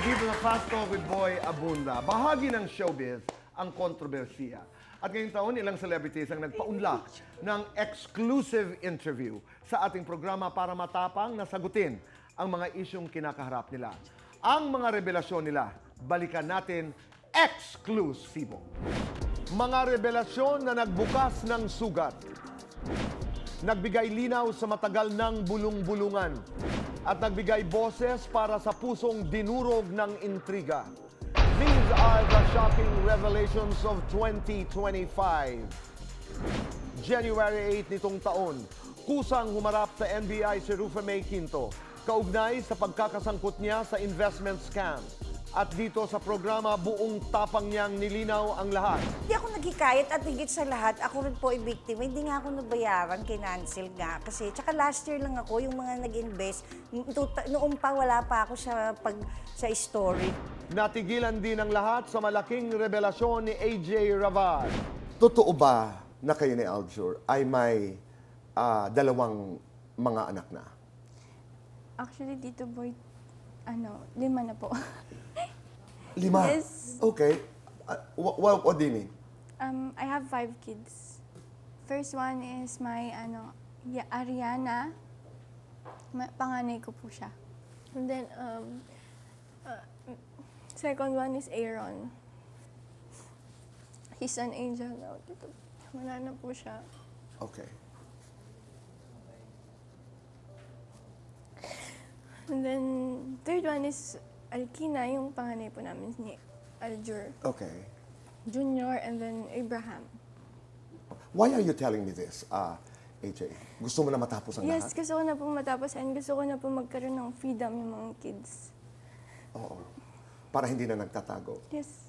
dito sa Fast Talk with Boy Abunda. Bahagi ng showbiz ang kontrobersiya. At ngayong taon, ilang celebrities ang nagpaunlak ng exclusive interview sa ating programa para matapang na sagutin ang mga isyong kinakaharap nila. Ang mga revelasyon nila, balikan natin eksklusibo. Mga revelasyon na nagbukas ng sugat. Nagbigay linaw sa matagal ng bulung-bulungan at nagbigay boses para sa pusong dinurog ng intriga. These are the shocking revelations of 2025. January 8 nitong taon, kusang humarap sa NBI si Rufa May Quinto, kaugnay sa pagkakasangkot niya sa investment scam. At dito sa programa, buong tapang niyang nilinaw ang lahat. Hindi ako naghikayat at higit sa lahat, ako rin po ay biktima. Hindi nga ako nabayaran, kinancel nga. Kasi, tsaka last year lang ako, yung mga nag-invest, noong pa wala pa ako sa story. Natigilan din ang lahat sa malaking revelasyon ni AJ Raval. Totoo ba na kayo ni Aljur ay may dalawang mga anak na? Actually, Tito Boy, 5 na po. 5? Yes. Okay. What do you mean? I have 5 kids. First one is my, Ariana. Panganay ko po siya. And then, second one is Aaron. He's an angel now. Wala na po siya. Okay. And then, third one is Alkina, yung panganay po namin ni Aljur Okay. Junior, and then Abraham. Why are you telling me this, AJ? Gusto mo na matapos ang Yes, lahat? gusto ko na po matapos and gusto ko na po magkaroon ng freedom yung mga kids. Oo. Para hindi na nagtatago. Yes.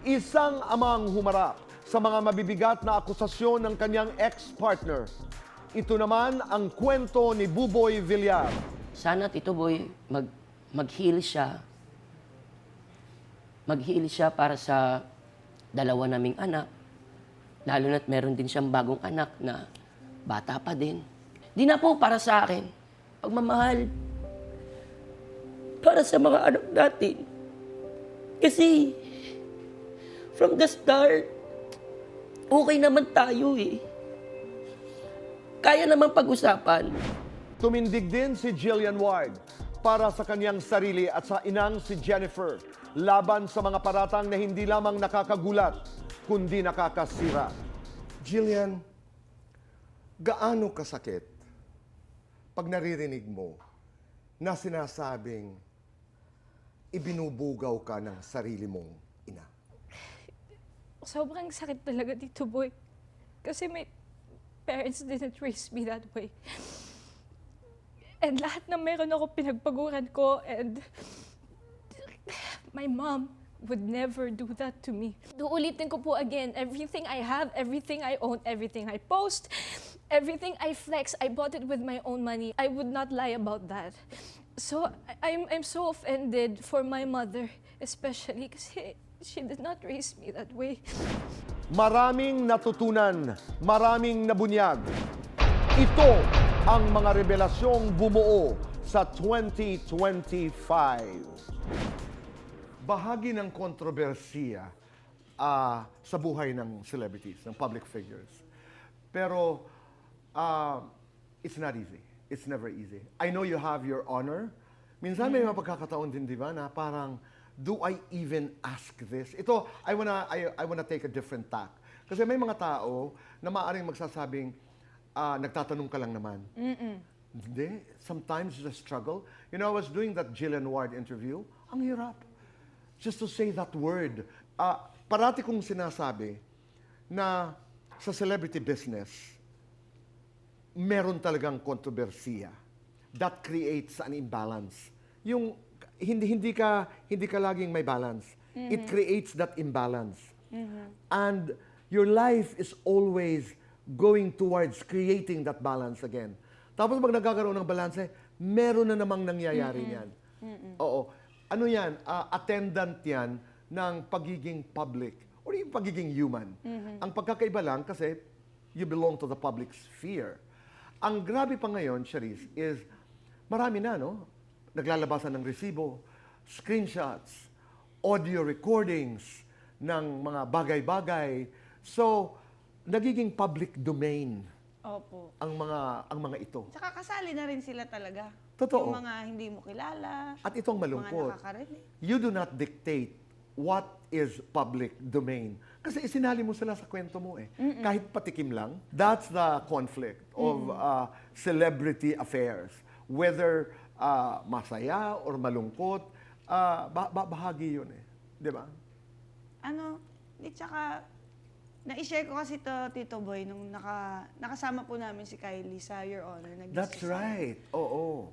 Isang amang humarap sa mga mabibigat na akusasyon ng kanyang ex-partner. Ito naman ang kwento ni Buboy Villar. Sana, Tito Boy, mag-heal siya. Mag-heal siya para sa dalawa naming anak. Lalo na't meron din siyang bagong anak na bata pa din. Di na po para sa akin. Pagmamahal. Para sa mga anak natin. Kasi, from the start, okay naman tayo eh. Kaya namang pag-usapan. Tumindig din si Jillian Ward para sa kanyang sarili at sa inang si Jennifer laban sa mga paratang na hindi lamang nakakagulat kundi nakakasira. Jillian, gaano kasakit pag naririnig mo na sinasabing ibinubugaw ka ng sarili mong ina? Sobrang sakit talaga, Tito Boy. Kasi my parents didn't raise me that way. And lahat na meron ako pinagpaguran ko, and my mom would never do that to me. Uulitin ko po again, everything I have, everything I own, everything I post, everything I flex, I bought it with my own money. I would not lie about that. So I'm so offended for my mother, especially kasi she did not raise me that way. Maraming natutunan, maraming nabunyag. Ito ang mga revelasyong bumuo sa 2025. Bahagi ng kontrobersiya sa buhay ng celebrities, ng public figures. Pero it's not easy. It's never easy. I know you have your honor. Minsan may mga pagkakataon din, di ba, na parang, do I even ask this? Ito, I wanna take a different tack. Kasi may mga tao na maaaring magsasabing, nagtatanong ka lang naman. Hindi. Sometimes the struggle. You know, I was doing that Jillian Ward interview. Ang hirap. Just to say that word. Parati kong sinasabi na sa celebrity business, meron talagang kontrobersiya. That creates an imbalance. Yung hindi ka laging may balance. It creates that imbalance. And your life is always going towards creating that balance again. Tapos pag nagkakaroon ng balance, meron na namang nangyayari niyan. Oo. Ano yan? Attendant yan ng pagiging public or yung pagiging human. Ang pagkakaiba lang kasi you belong to the public sphere. Ang grabe pa ngayon, Charisse, is marami na, no? naglalabasan ng resibo, screenshots, audio recordings ng mga bagay-bagay. So, nagiging public domain Opo. ang mga ito. Tsaka kasali na rin sila talaga. Totoo. Yung mga hindi mo kilala, At itong mga malungkot, nakakarinig. you do not dictate what is public domain. Kasi isinali mo sila sa kwento mo eh. Kahit patikim lang. That's the conflict of celebrity affairs. Whether masaya or malungkot, bahagi yun eh. Di ba? Tsaka, na-share ko kasi to, Tito Boy, nung nakasama po namin si Kylie sa Your Honor. That's right. Oo.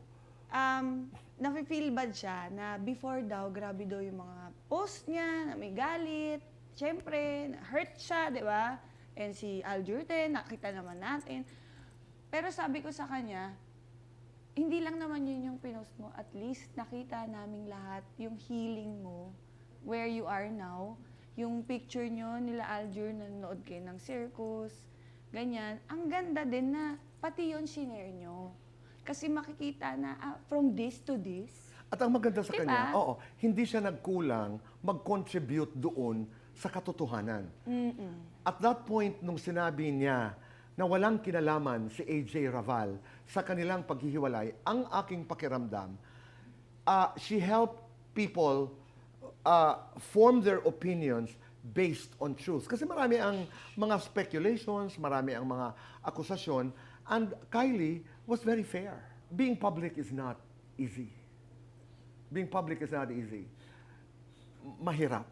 Nafe-feel bad siya na before daw, grabe daw yung mga post niya, na may galit. Siyempre, hurt siya, di ba? And si Aljur din, nakita naman natin. Pero sabi ko sa kanya, hindi lang naman yun yung pinost mo. At least nakita naming lahat yung healing mo, where you are now. Yung picture nyo nila Aljur, nanonood kayo ng circus, ganyan. Ang ganda din na pati yun shinare nyo. Kasi makikita na from this to this. At ang maganda sa Diba? kanya, hindi siya nagkulang mag-contribute doon sa katotohanan. At that point, nung sinabi niya na walang kinalaman si AJ Raval sa kanilang paghihiwalay, ang aking pakiramdam, she helped people form their opinions based on truth. Kasi marami ang mga speculations, marami ang mga akusasyon, and Kylie was very fair. Being public is not easy. Being public is not easy. Mahirap.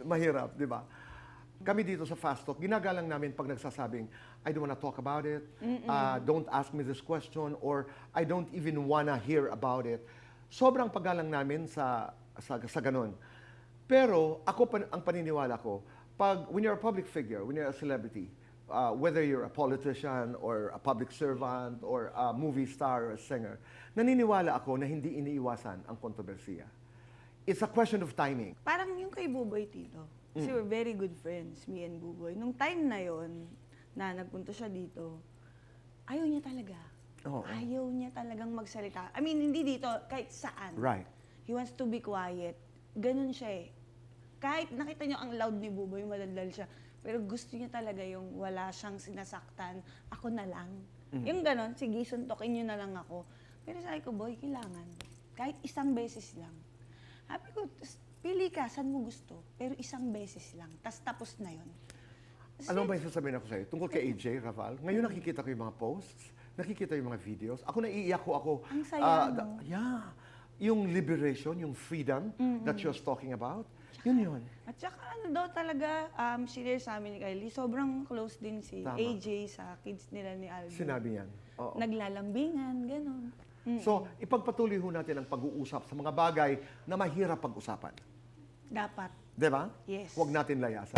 Mahirap, di ba? Kami dito sa Fast Talk, ginagalang namin pag nagsasabing, I don't wanna talk about it, don't ask me this question, or I don't even wanna hear about it. Sobrang paggalang namin sa ganun. Pero ako ang paniniwala ko, when you're a public figure, when you're a celebrity, whether you're a politician or a public servant or a movie star or a singer, naniniwala ako na hindi iniiwasan ang kontrobersiya. It's a question of timing. Parang yung kay Buboy, Tito. Kasi we're very good friends, me and Buboy. Nung time na yon na nagpunto siya dito, ayaw niya talaga. Oo. Ayaw niya talagang magsalita. I mean, hindi dito, kahit saan. Right. He wants to be quiet. Ganun siya eh. Kahit nakita niyo ang loud ni Buboy, madaldal siya. Pero gusto niya talaga yung wala siyang sinasaktan. Ako na lang. Yung ganun, sige, suntokin niyo na lang ako. Pero sabi ko, boy, kailangan. Kahit isang beses lang. Sabi ko, pili ka, saan mo gusto. Pero isang beses lang. Tapos na yun. Alam mo ba yung sasabihin ako sa'yo? Tungkol kay AJ Raval, ngayon nakikita ko yung mga posts, nakikita yung mga videos. Ako naiiyak ko ako. Ang saya, no? Yeah. Yung liberation, yung freedom that she was talking about, yun. At saka ano daw talaga, sinare sa amin ni Kylie, sobrang close din si Tama. AJ sa kids nila ni Alvin. Sinabi niyan. Oo. Naglalambingan, ganun. So, ipagpatuloy ho natin ang pag-uusap sa mga bagay na mahirap pag-usapan. Dapat. Di ba? Yes. Huwag natin layasan.